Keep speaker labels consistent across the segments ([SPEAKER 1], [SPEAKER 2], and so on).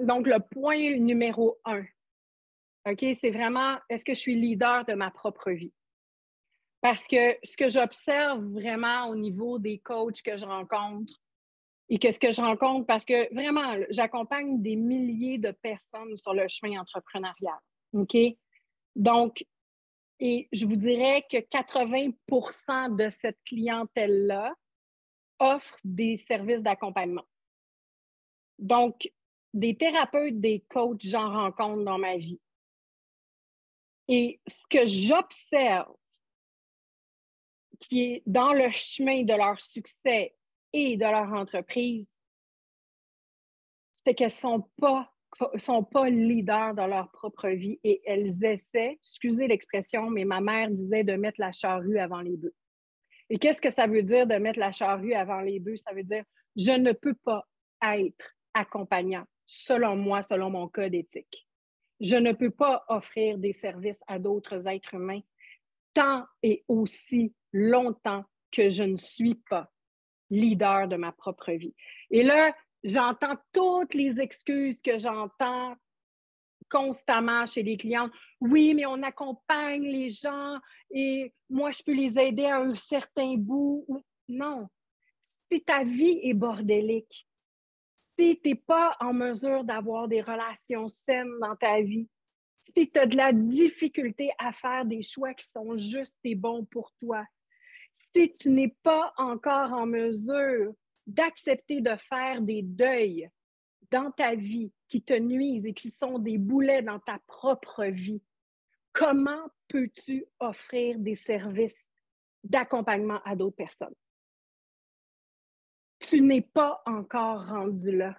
[SPEAKER 1] Donc, le point numéro 1, OK, c'est vraiment, est-ce que je suis leader de ma propre vie? Parce que ce que j'observe vraiment au niveau des coachs que je rencontre et que ce que je rencontre, parce que vraiment, j'accompagne des milliers de personnes sur le chemin entrepreneurial, OK? Donc, et je vous dirais que 80% de cette clientèle-là offre des services d'accompagnement. Donc, des thérapeutes, des coachs, j'en rencontre dans ma vie. Et ce que j'observe qui est dans le chemin de leur succès et de leur entreprise, c'est qu'elles ne sont pas leaders dans leur propre vie et elles essaient, excusez l'expression, mais ma mère disait de mettre la charrue avant les bœufs. Et qu'est-ce que ça veut dire de mettre la charrue avant les bœufs? Ça veut dire je ne peux pas être accompagnant, selon moi, selon mon code éthique. Je ne peux pas offrir des services à d'autres êtres humains tant et aussi longtemps que je ne suis pas leader de ma propre vie. Et là, j'entends toutes les excuses que j'entends constamment chez les clientes. Oui, mais on accompagne les gens et moi, je peux les aider à un certain bout. Non. Si ta vie est bordélique, si tu n'es pas en mesure d'avoir des relations saines dans ta vie, si tu as de la difficulté à faire des choix qui sont justes et bons pour toi, si tu n'es pas encore en mesure d'accepter de faire des deuils dans ta vie qui te nuisent et qui sont des boulets dans ta propre vie, comment peux-tu offrir des services d'accompagnement à d'autres personnes? Tu n'es pas encore rendu là.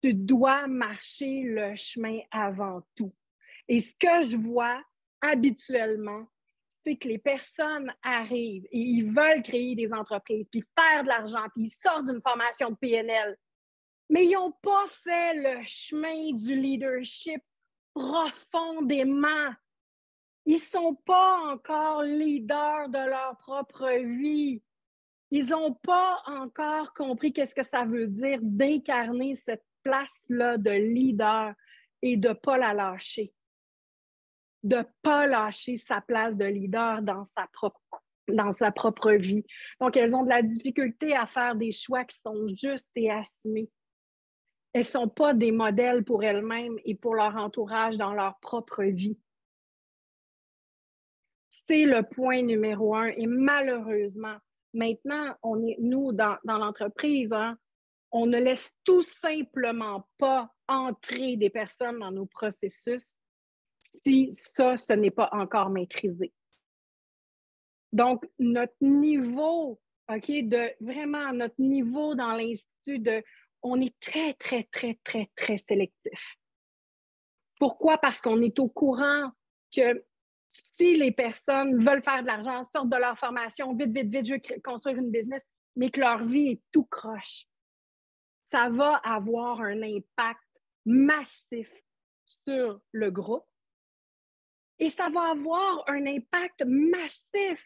[SPEAKER 1] Tu dois marcher le chemin avant tout. Et ce que je vois habituellement, c'est que les personnes arrivent et ils veulent créer des entreprises, puis faire de l'argent, puis ils sortent d'une formation de PNL, mais ils n'ont pas fait le chemin du leadership profondément. Ils ne sont pas encore leaders de leur propre vie. Ils n'ont pas encore compris qu'est-ce que ça veut dire d'incarner cette place-là de leader et de ne pas la lâcher. De ne pas lâcher sa place de leader dans sa propre vie. Donc, elles ont de la difficulté à faire des choix qui sont justes et assumés. Elles ne sont pas des modèles pour elles-mêmes et pour leur entourage dans leur propre vie. C'est le point numéro 1. Et malheureusement, maintenant, nous, dans l'entreprise, hein, on ne laisse tout simplement pas entrer des personnes dans nos processus si ça, ce n'est pas encore maîtrisé. Donc, notre niveau, OK, vraiment notre niveau dans l'Institut, on est très, très, très, très, très sélectif. Pourquoi? Parce qu'on est au courant que si les personnes veulent faire de l'argent, sortent de leur formation, vite, vite, vite, je veux construire une business, mais que leur vie est tout croche, ça va avoir un impact massif sur le groupe et ça va avoir un impact massif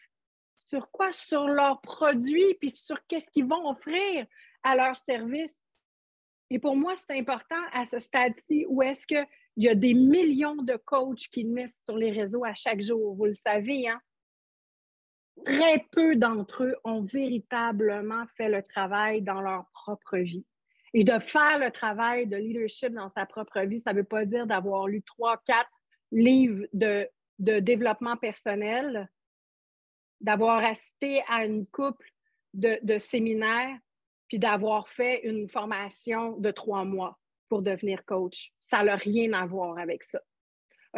[SPEAKER 1] sur quoi? Sur leurs produits puis sur qu'est-ce qu'ils vont offrir à leurs services. Et pour moi, c'est important à ce stade-ci où est-ce qu'il y a des millions de coachs qui naissent sur les réseaux à chaque jour. Vous le savez, hein? Très peu d'entre eux ont véritablement fait le travail dans leur propre vie. Et de faire le travail de leadership dans sa propre vie, ça ne veut pas dire d'avoir lu 3, 4 livres de développement personnel, d'avoir assisté à une couple de séminaires, puis d'avoir fait une formation de 3 mois pour devenir coach. Ça n'a rien à voir avec ça.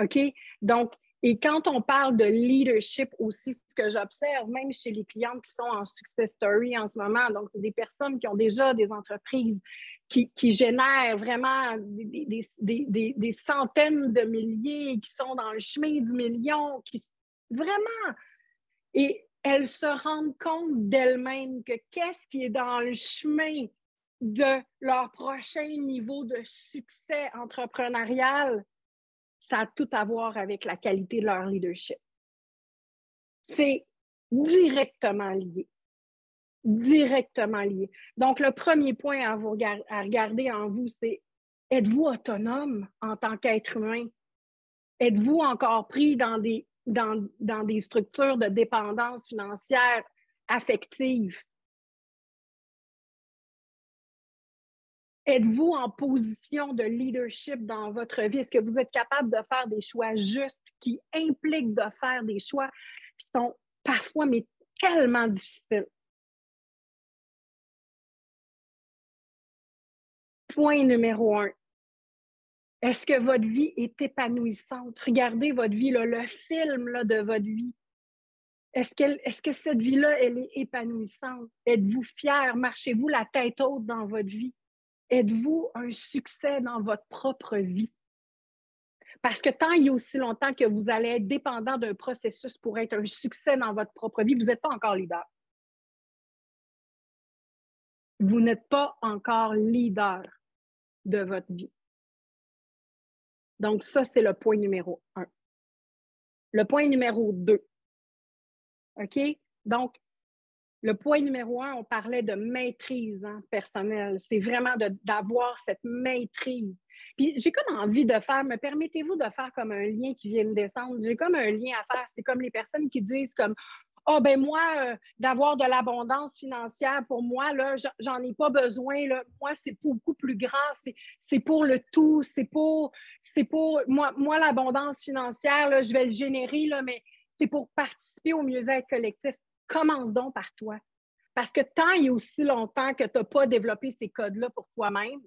[SPEAKER 1] OK? Donc, et quand on parle de leadership aussi, ce que j'observe, même chez les clientes qui sont en success story en ce moment, donc c'est des personnes qui ont déjà des entreprises qui génèrent vraiment des centaines de milliers, qui sont dans le chemin du million, vraiment, et elles se rendent compte d'elles-mêmes que qu'est-ce qui est dans le chemin de leur prochain niveau de succès entrepreneurial, ça a tout à voir avec la qualité de leur leadership. C'est directement lié. Directement lié. Donc, le premier point à regarder en vous, c'est Êtes-vous autonome en tant qu'être humain? Êtes-vous encore pris dans des structures de dépendance financière, affective? Êtes-vous en position de leadership dans votre vie? Est-ce que vous êtes capable de faire des choix justes qui impliquent de faire des choix qui sont parfois, mais tellement difficiles? Point numéro 1. Est-ce que votre vie est épanouissante? Regardez votre vie, là, le film là, de votre vie. Est-ce que cette vie-là, elle est épanouissante? Êtes-vous fier? Marchez-vous la tête haute dans votre vie? Êtes-vous un succès dans votre propre vie? Parce que tant il y a aussi longtemps que vous allez être dépendant d'un processus pour être un succès dans votre propre vie, vous n'êtes pas encore leader. Vous n'êtes pas encore leader de votre vie. Donc, ça, c'est le point numéro 1. Le point numéro 2. OK? Donc, le point numéro 1, on parlait de maîtrise personnelle. C'est vraiment d'avoir cette maîtrise. Puis j'ai comme envie de faire, me permettez-vous de faire comme un lien qui vient de descendre? J'ai comme un lien à faire. C'est comme les personnes qui disent comme ah, ben moi, d'avoir de l'abondance financière, pour moi, là, j'en ai pas besoin. Là. Moi, c'est beaucoup plus grand. C'est pour le tout. C'est pour moi l'abondance financière, là, je vais le générer, là, mais c'est pour participer au mieux-être collectif. Commence donc par toi. Parce que tant et aussi longtemps que tu n'as pas développé ces codes-là pour toi-même,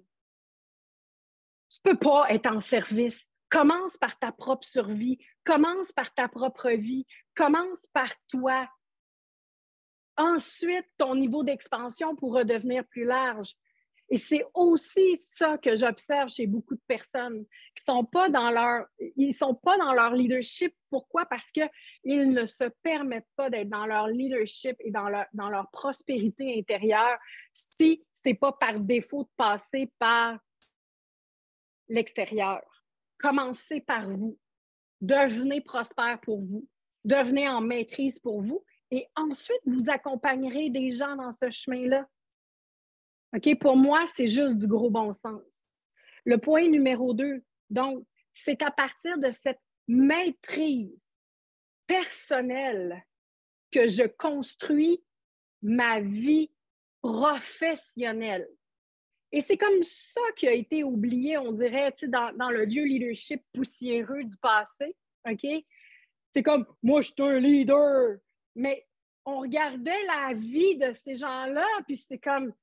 [SPEAKER 1] tu ne peux pas être en service. Commence par ta propre survie. Commence par ta propre vie. Commence par toi. Ensuite, ton niveau d'expansion pourra devenir plus large. Et c'est aussi ça que j'observe chez beaucoup de personnes qui sont pas dans leur leadership. Pourquoi? Parce qu'ils ne se permettent pas d'être dans leur leadership et dans leur prospérité intérieure si ce n'est pas par défaut de passer par l'extérieur. Commencez par vous. Devenez prospère pour vous. Devenez en maîtrise pour vous. Et ensuite, vous accompagnerez des gens dans ce chemin-là. OK? Pour moi, c'est juste du gros bon sens. Le point numéro 2, donc, c'est à partir de cette maîtrise personnelle que je construis ma vie professionnelle. Et c'est comme ça qui a été oublié, on dirait, dans le vieux leadership poussiéreux du passé. OK? C'est comme, moi, je suis un leader. Mais on regardait la vie de ces gens-là, puis c'est comme,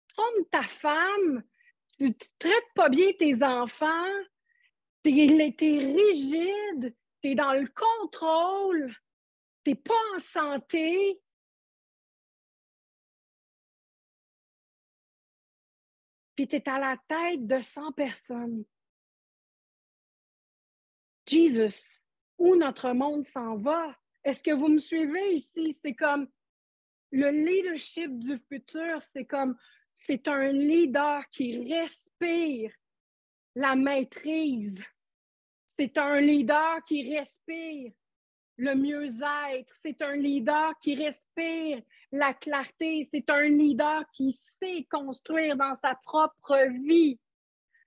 [SPEAKER 1] trompe ta femme, tu traites pas bien tes enfants, t'es rigide, t'es dans le contrôle, t'es pas en santé. Puis t'es à la tête de 100 personnes. Jesus, où notre monde s'en va? Est-ce que vous me suivez ici? C'est comme le leadership du futur, c'est un leader qui respire la maîtrise. C'est un leader qui respire le mieux-être. C'est un leader qui respire la clarté. C'est un leader qui sait construire dans sa propre vie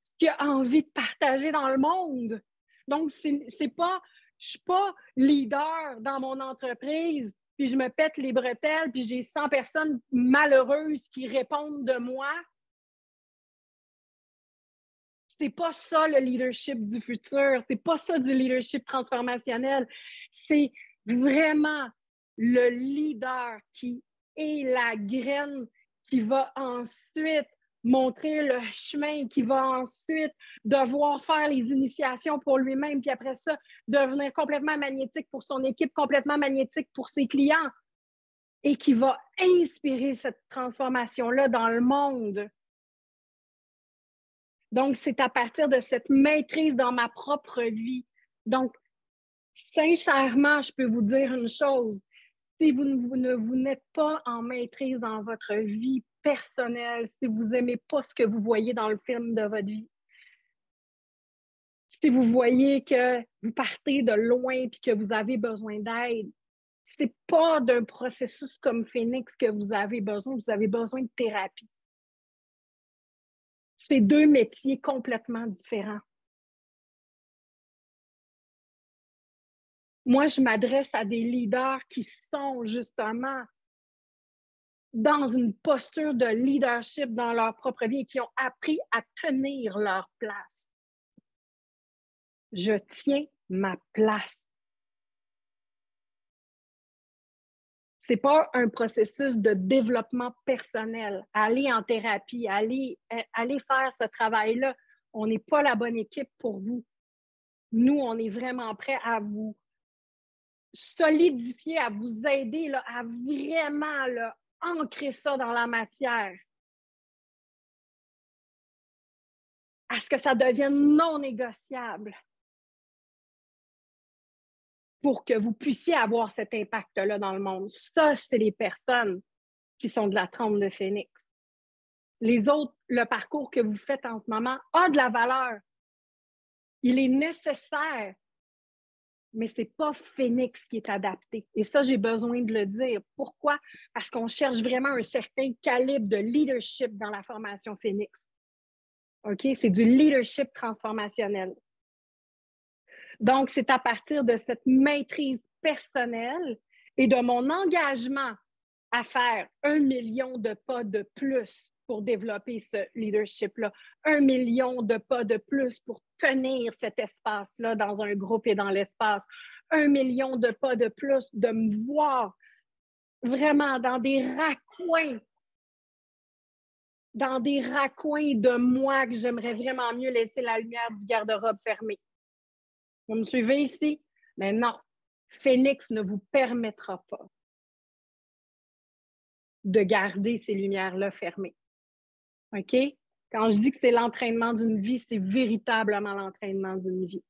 [SPEAKER 1] ce qu'il a envie de partager dans le monde. Donc, je ne suis pas leader dans mon entreprise, puis je me pète les bretelles, puis j'ai 100 personnes malheureuses qui répondent de moi. C'est pas ça le leadership du futur. C'est pas ça du leadership transformationnel. C'est vraiment le leader qui est la graine qui va ensuite montrer le chemin, qui va ensuite devoir faire les initiations pour lui-même, puis après ça, devenir complètement magnétique pour son équipe, complètement magnétique pour ses clients, et qui va inspirer cette transformation-là dans le monde. Donc, c'est à partir de cette maîtrise dans ma propre vie. Donc, sincèrement, je peux vous dire une chose. Si vous n'êtes pas en maîtrise dans votre vie personnelle, si vous n'aimez pas ce que vous voyez dans le film de votre vie, si vous voyez que vous partez de loin et que vous avez besoin d'aide, c'est pas d'un processus comme Phoenix que vous avez besoin de thérapie. C'est deux métiers complètement différents. Moi, je m'adresse à des leaders qui sont justement dans une posture de leadership dans leur propre vie et qui ont appris à tenir leur place. Je tiens ma place. Ce n'est pas un processus de développement personnel. Aller en thérapie, aller faire ce travail-là. On n'est pas la bonne équipe pour vous. Nous, on est vraiment prêts à vous solidifier, à vous aider, là, à vraiment là, ancrer ça dans la matière. À ce que ça devienne non négociable. Pour que vous puissiez avoir cet impact-là dans le monde. Ça, c'est les personnes qui sont de la trempe de phénix. Les autres, le parcours que vous faites en ce moment a de la valeur. Il est nécessaire, mais ce n'est pas Phénix qui est adapté. Et ça, j'ai besoin de le dire. Pourquoi? Parce qu'on cherche vraiment un certain calibre de leadership dans la formation Phénix. OK? C'est du leadership transformationnel. Donc, c'est à partir de cette maîtrise personnelle et de mon engagement à faire 1 million de pas de plus pour développer ce leadership-là, 1 million de pas de plus pour tenir cet espace-là dans un groupe et dans l'espace, 1 million de pas de plus de me voir vraiment dans des raccoins de moi que j'aimerais vraiment mieux laisser la lumière du garde-robe fermée. Vous me suivez ici? Mais non, Phénix ne vous permettra pas de garder ces lumières-là fermées. OK? Quand je dis que c'est l'entraînement d'une vie, c'est véritablement l'entraînement d'une vie.